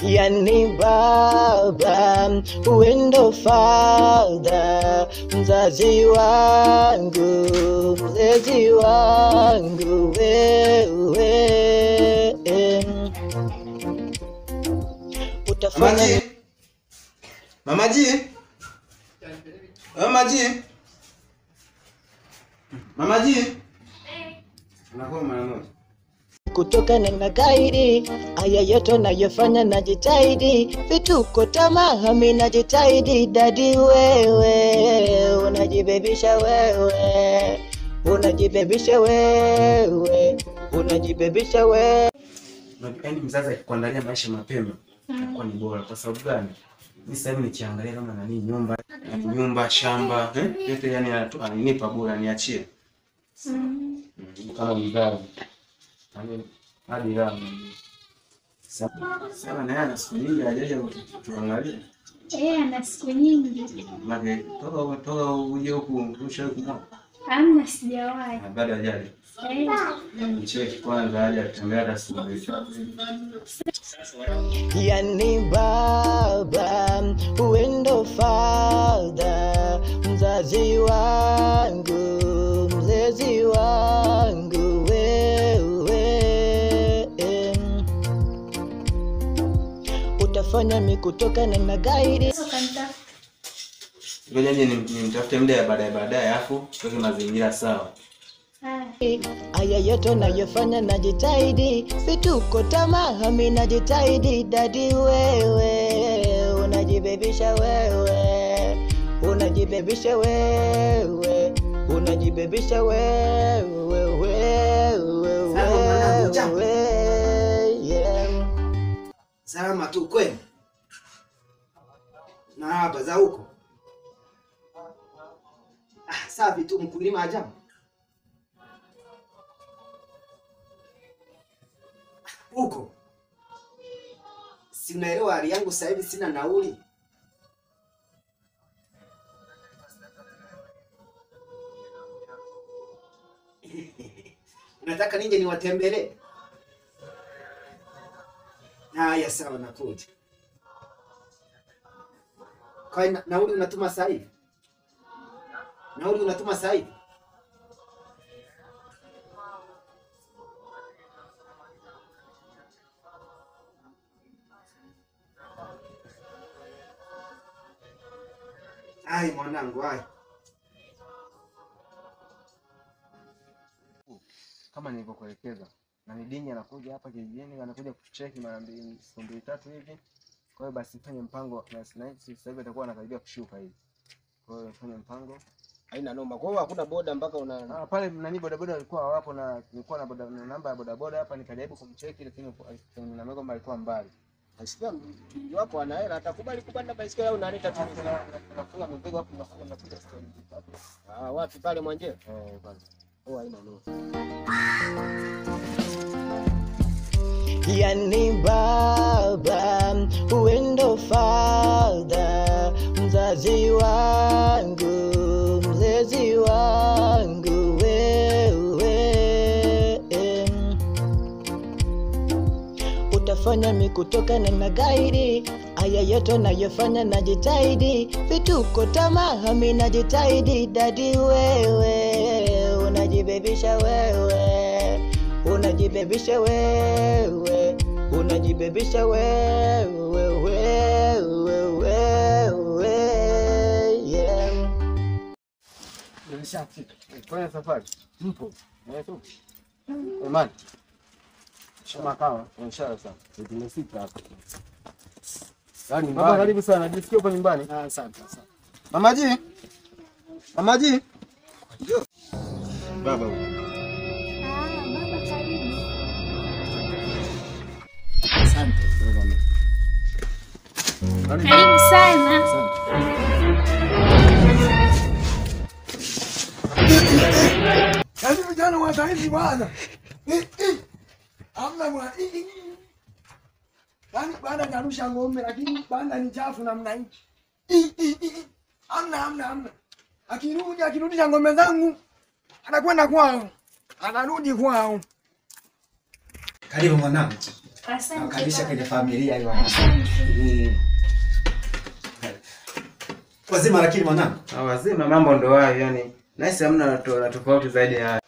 Yani baba, uendo father, mzazi wangu, mlezi wangu, wewe utafanya Mama G. Mama G. Mama G. Unakuwa mara moja. Kutokana na gaidi, haya yote nayofanya najitahidi, vituko tamaa mimi najitahidi, dadi wewe unajibebisha wewe, unajibebisha wewe, unajibebisha wewe. Yaani mzazi akikuandalia maisha mapema kwa ni bora. Kwa sababu gani? Mimi sasa hivi nikiangalia kama nani nyumba, shamba, yote yani ananipa bora niachie. Kama mzazi. Hadi leo. Sasa na yana siku nyingi hajaja kutuangalia. Ana siku nyingi. Mage toka uje huku ushakuwa. Hamna, sijawahi. Baada ya jali. Nicheki kwanza haja kutembea hata siku hizo. Yani baba, uendo father, mzazi wangu, mlezi wangu, wewe utafanya mimi kutokana na gaidi. Ngoja nimtafute muda baadaye afu tuweke mazingira sawa. Haya yote nayofanya najitahidi, vituko tamaa mimi najitahidi, dadi wewe unajibebisha wewe, unajibebisha wewe, unajibebisha wewe, Salama tu kweli. Na hapa za huko. Safi tu mkulima ajabu. Huko. Si unaelewa hali yangu sasa hivi sina nauli. Unataka nije niwatembelee? Haya sawa nakuja. Kwa nauli unatuma sasa hivi? Nauli unatuma sasa hivi? Ai mwanangu ai. Kama nilivyokuelekeza. Na Nidini anakuja hapa kijijini, anakuja kucheki mara mbili tatu hivi. Kwa hiyo basi fanye mpango na sasa hivi atakuwa anakaribia kushuka hivi. Kwa hiyo fanye mpango. Haina noma. Kwa hiyo hakuna boda mpaka una Pale nani bodaboda walikuwa hawapo na nilikuwa na namba ya bodaboda hapa nikajaribu kumcheki lakini na mego mbali alikuwa mbali. Asikia wapo ana hela atakubali kupanda baisikeli au unaleta tu Nafunga mbego hapo nakuja stendi. Wapi pale Mwanje? Kwanza. Haina noma. Yani baba, uendo father, mzazi wangu, mlezi wangu, wewe utafanya mimi kutokana na gaidi, haya yote nayofanya najitahidi, vituko tamaa mimi najitahidi, dadi wewe unajibebisha wewe, unajibebisha wewe, unajibebisha wewe, Nilishafika. Kwa safari. Mpo. Imani. Shoma kawa. Inshallah sana. Tumefika hapa. Yaani baba karibu sana. Jisikie upo nyumbani. Asante. Mama G. Mama G. Baba. Baba karibu. Asante. Karibu sana. Yaani vijana wa saizi bwana. Hamna bwana. Yaani bwana kanusha ng'ombe lakini banda ni chafu namna hii. Hamna. Akirudisha ng'ombe zangu anakwenda kwao. Anarudi kwao. Karibu mwanangu. Asante. Nakaribisha baba. kwenye familia hiyo. Asante. Wazima lakini mwanangu. Wazima mambo ndo hayo yani. Nasi hamna tofauti zaidi ya hayo.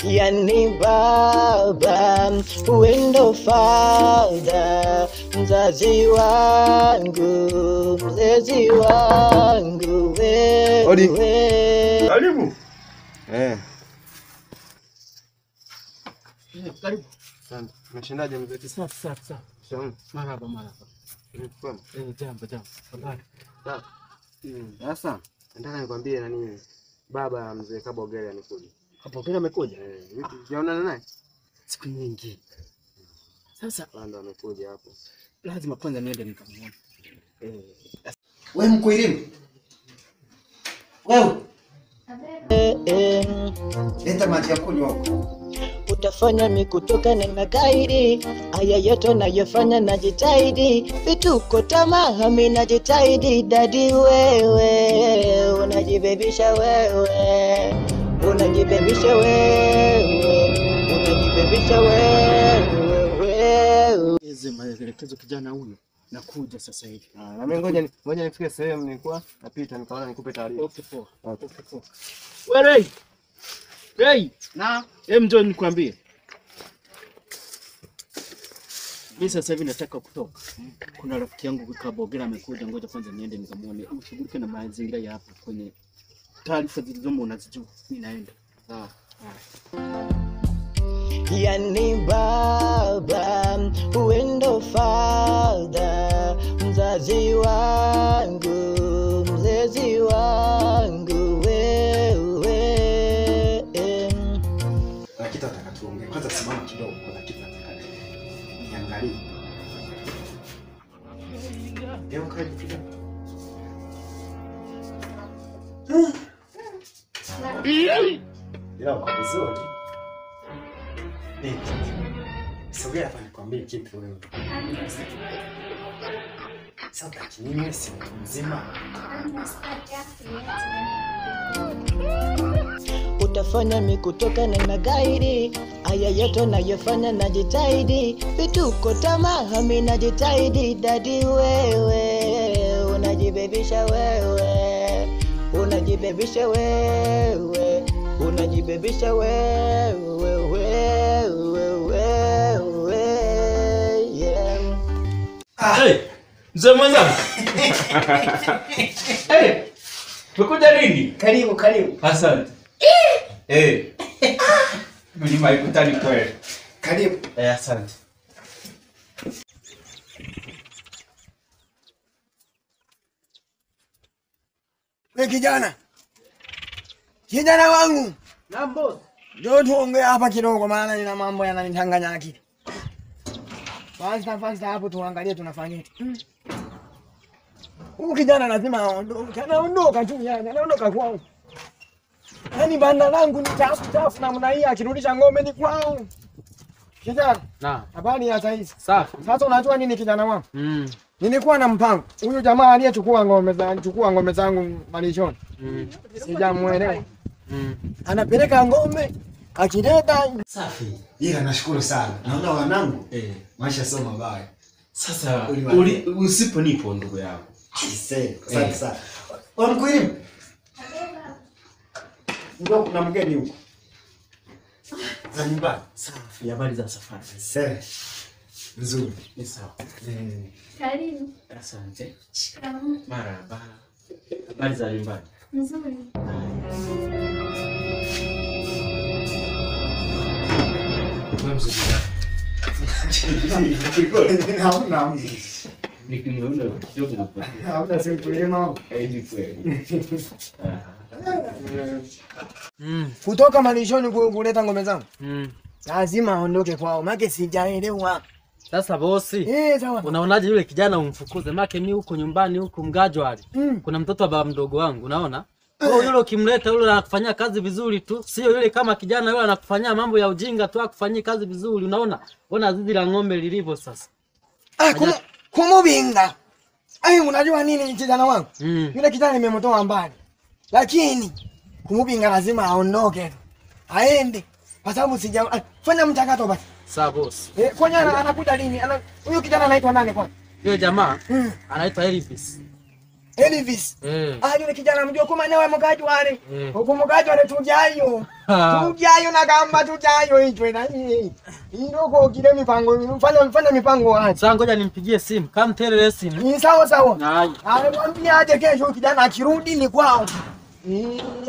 Yani baba, wendo father, mzazi wangu, mlezi wangu, Odi. wewe. Karibu. Karibu. Asante. Umeshindaje mzee? Safi safi safi. Sawa. Marhaba marhaba. Nimekufahamu. Jambo. Habari. Sawa. Sasa nataka nikwambie nani baba mzee Kabogele amekuja. Kabogele amekuja? Vipi? Unaona naye? Siku nyingi. Sasa Bando amekuja hapo. lazima kwanza niende nikamuone. Wewe Mkwilimu. Wewe leta maji ya kunywa huko. Utafanya mikutokana na gaidi, aya yote nayofanya najitahidi, vituko tamaa mimi najitahidi, dadi wewe unajibebisha wewe, unajibebisha wewe, unajibebisha wewe. Hizi maelekezo kijana huyu nakuja sasa hivi. Na mimi ngoja nifike sehemu nilikuwa napita nikaona nikupe taarifa. Okay poa. Wewe Hey, na njoo nikwambie. Mimi sasa hivi nataka kutoka. Kuna rafiki yangu Kabogela amekuja, ngoja kwanza niende nikamuone. Ushughulike na mazingira ya hapa kwenye taarifa zilizomo unazijua. Mimi naenda. Sawa. Yani baba, wendo father, mzazi wangu, mlezi wangu, wewe. Kuna kitu nataka tuongee. Kwanza simama kidogo, kuna kitu nataka niangalie. Leo kaji kidogo. Leo kwa vizuri. Sogea hapa nikwambie kitu wewe. Sasa kinini si mtu mzima. Utafanya mikutokana na gaidi, aya yote nayofanya najitahidi, vituko tamaa mimi najitahidi, dadi wewe unajibebisha wewe, unajibebisha wewe, unajibebisha wewe, yeah. Hey, mzee mwenzangu. Hey, umekuja nini? Karibu. Asante. Mimi maikutani kweli. Karibu. Asante. Wewe kijana wangu. Nambo. Ndio tuongee hapa kidogo maana nina mambo yananichanganya akili. Fasta hapo tuangalie tunafanyaje. Huyu kijana lazima aondoke. Anaondoka tu yani, anaondoka kwao. Yaani banda langu ni chafu namna hii, akirudisha ng'ombe ni kwao. Kijana. Na. Habari ya saizi. Safi. Sasa unajua nini kijana wangu? Nilikuwa na mpango. Huyu jamaa aliyechukua ng'ombe zangu malishoni. Sijamuelewa. Anapeleka ng'ombe akileta Safi. Ila nashukuru sana. Naona wanangu maisha sio mabaya. Sasa usiponipo ndugu yangu. Asante sana. Wewe Mkwilimu. Ndio kuna mgeni huko. Za nyumbani. Safi, habari za safari. Sawa. Nzuri. Ni sawa. Karibu. Asante. Shikamoo. Marhaba. Habari za nyumbani. Nzuri. Wewe mzee. Naona. Nikimuona kidogo hapo. Hauna simu Mkwilimu. Ni kweli. kutoka malishoni kuleta ng'ombe zangu. Lazima aondoke kwao, maana sijaelewa. Sasa bosi, Sawa. unaonaje yule kijana umfukuze? Maana mimi huko nyumbani huko Mgajwali. Kuna mtoto wa baba mdogo wangu, unaona? Kwa yule ukimleta yule anakufanyia kazi vizuri tu. Sio yule kama kijana yule anakufanyia mambo ya ujinga tu akufanyia kazi vizuri. Unaona? Ona zizi la ng'ombe lilivyo sasa. Kumubinga. Unajua nini kijana wangu? Yule kijana nimemtoa mbali. Lakini kumubinga lazima aondoke. Aende. Kwa sababu fanya mchakato basi. Sawa boss. Kwani anakuja lini? Huyo kijana anaitwa nani kwanza? Yule jamaa anaitwa Elvis. Elvis. Yule kijana mjua kwa maana wewe mkaji wale. Huko mkaji wale tujayo. Tujayo na kamba tujayo hicho na hii. Ndio kile mipango fanya mipango wapi? Sasa ngoja nimpigie simu. Kama telele simu. Ni sawa sawa. Hai. Anamwambia aje kesho kijana akirudi ni kwao.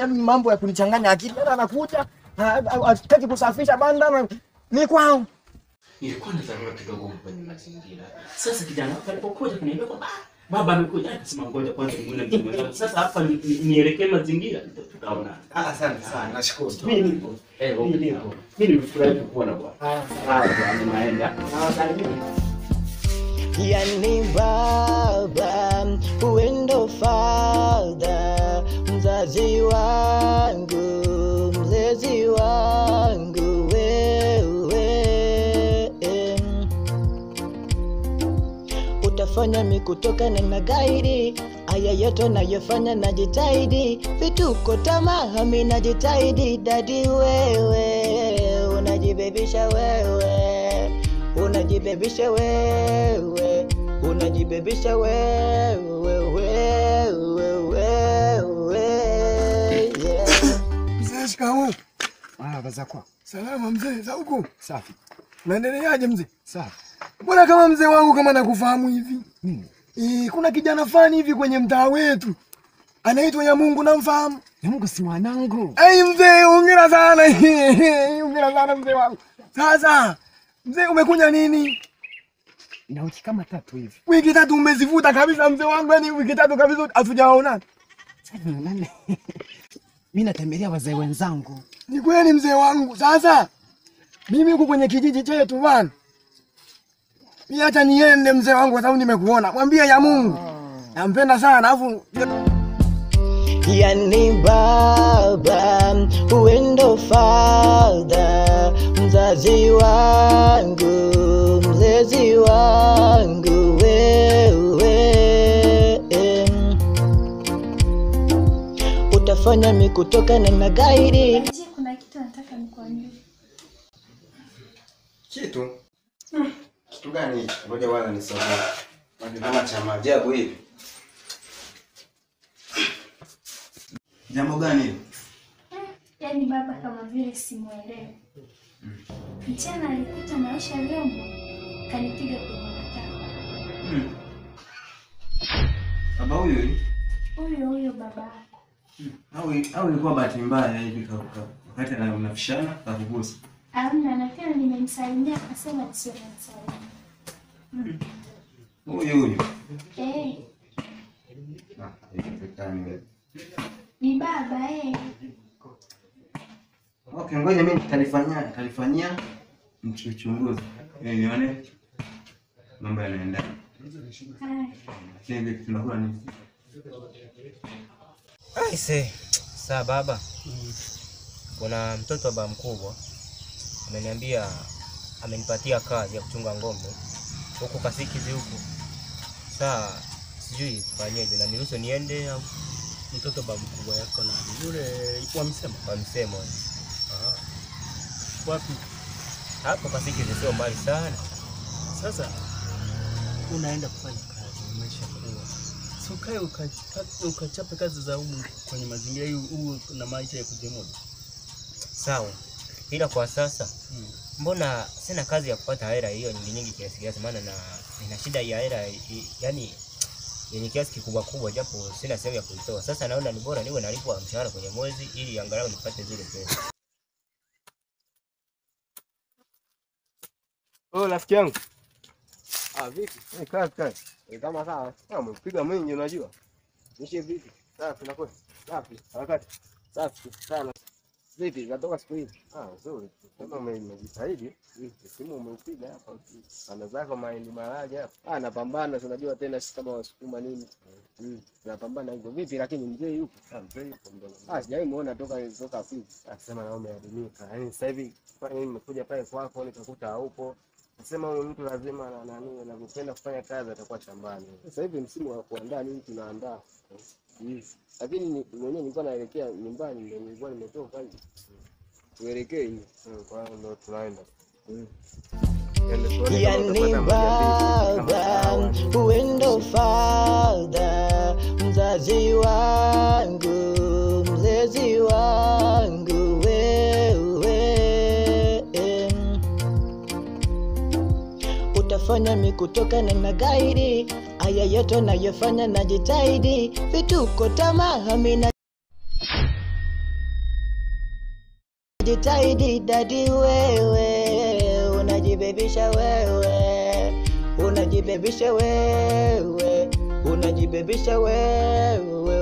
Mambo ya kunichanganya akili. Anakuja ataki kusafisha banda ni kwao. Nilikuwa na dharura kidogo kwenye mazingira. Sasa kijana alipokuja kuniambia kwamba baba amekuja, akasema ngoja kwanza nione mtu. Sasa hapa nielekee mazingira tutaona. Asante sana. Nashukuru. Mimi nipo. Mimi nimefurahi kukuona bwana. Bwana naenda. Yani baba, uendo father, mzazi wangu, mlezi wangu wewe. Utafanya mikutokana na gaidi, aya yote nayofanya najitahidi, vituko tamaa mimi najitahidi, dadi wewe, unajibebisha wewe, unajibebisha wewe, unajibebisha wewe, Mzee shikamoo. Baza kwa. Salama mzee, za huko? Safi. Unaendeleaje mzee? Safi. Mbona kama mzee wangu kama nakufahamu hivi? Kuna kijana fani hivi kwenye mtaa wetu. Anaitwa ya Mungu namfahamu. Ya Mungu si mwanangu. Mzee, hongera sana. Hongera sana mzee wangu. Sasa, mzee umekuja nini? Ina wiki kama 3 hivi. Wiki 3 umezivuta kabisa mzee wangu, yani wiki 3 kabisa hatujaona. Sasa nani? Mimi natembelea wazee wenzangu. Ni kweli mzee wangu. Sasa mimi huko kwenye kijiji chetu bwana. Mimi acha niende mzee wangu kwa sababu nimekuona. Mwambie ya Mungu. Nampenda sana alafu yani baba, uendo father, mzazi wangu, mlezi wangu wewe. Utafanya mikutokana na gaidi. Je, kuna kitu nataka nikwambie. Kitu? Kitu gani hicho? Ngoja wala nisome. Kama cha maajabu hivi. Jambo gani hilo? Yaani baba kama vile simuelewi. Mchana alikuta naosha vyombo, kanipiga kwenye matako. Baba huyu? Huyo baba. Au ilikuwa bahati mbaya hivi wakati unafishana kakugusa. Hamna, na tena nimemsalimia akasema sio namsalimia. Huyu. Ni baba Okay, ngoja mimi nitalifanyia mchunguzi. Nione mambo yanaenda. Kile tunakula nini? Sasa baba. Kuna mtoto wa baba mkubwa ameniambia amenipatia kazi ya kuchunga ng'ombe huko Kasikizi huko. Sasa sijui fanyeje na niruhusu niende au Mtoto baba mkubwa yako na yule wamsema. Wapi? Hapo Kasikizi sio mbali sana. Sasa unaenda kufanya kazi umeshakuwa. Sio kae ukachape kazi za humu kwenye mazingira huu na maisha ya kujemoja. Sawa. Ila kwa sasa mbona sina kazi ya kupata hela hiyo nyingi kiasi maana na nina shida ya hela yani yenye kiasi kikubwa japo sina sehemu ya kuitoa. Sasa naona ni bora niwe nalipwa mshahara kwenye mwezi ili angalau nipate zile pesa. Rafiki yangu. Vipi? Kazi. Kama sawa. Umepiga mwingi unajua. Nishi vipi? Safi nakwenda. Safi. Harakati. Safi sana. Vipi natoka siku hizi? Nzuri. Kama umejitahidi, simu umeupiga hapa. Ana zako mahindi maraja hapa. Napambana, unajua tena si kama wasukuma nini. Napambana hivyo. Vipi lakini mzee yupo? Mzee yupo ndio. Sijawahi muona toka Afrika. Sema na umeadimika. Yaani sasa hivi nimekuja pale kwako nikakuta haupo. Nasema huyu mtu lazima anapenda kufanya kazi atakuwa shambani. Sasa hivi msimu wa kuandaa nini tunaandaa. Lakini mwenyewe nilikuwa naelekea nyumbani ndio nilikuwa nimetoka hivi. Tuelekee hivi. Kwa hiyo ndio tunaenda. Yani baba uendo father, mzazi wangu, mlezi wangu wewe, utafanya mikutokana na gairi, aya yote nayofanya najitahidi, vituko tamaa mina jitahidi dadi wewe, unajibebisha wewe, unajibebisha wewe, unajibebisha wewe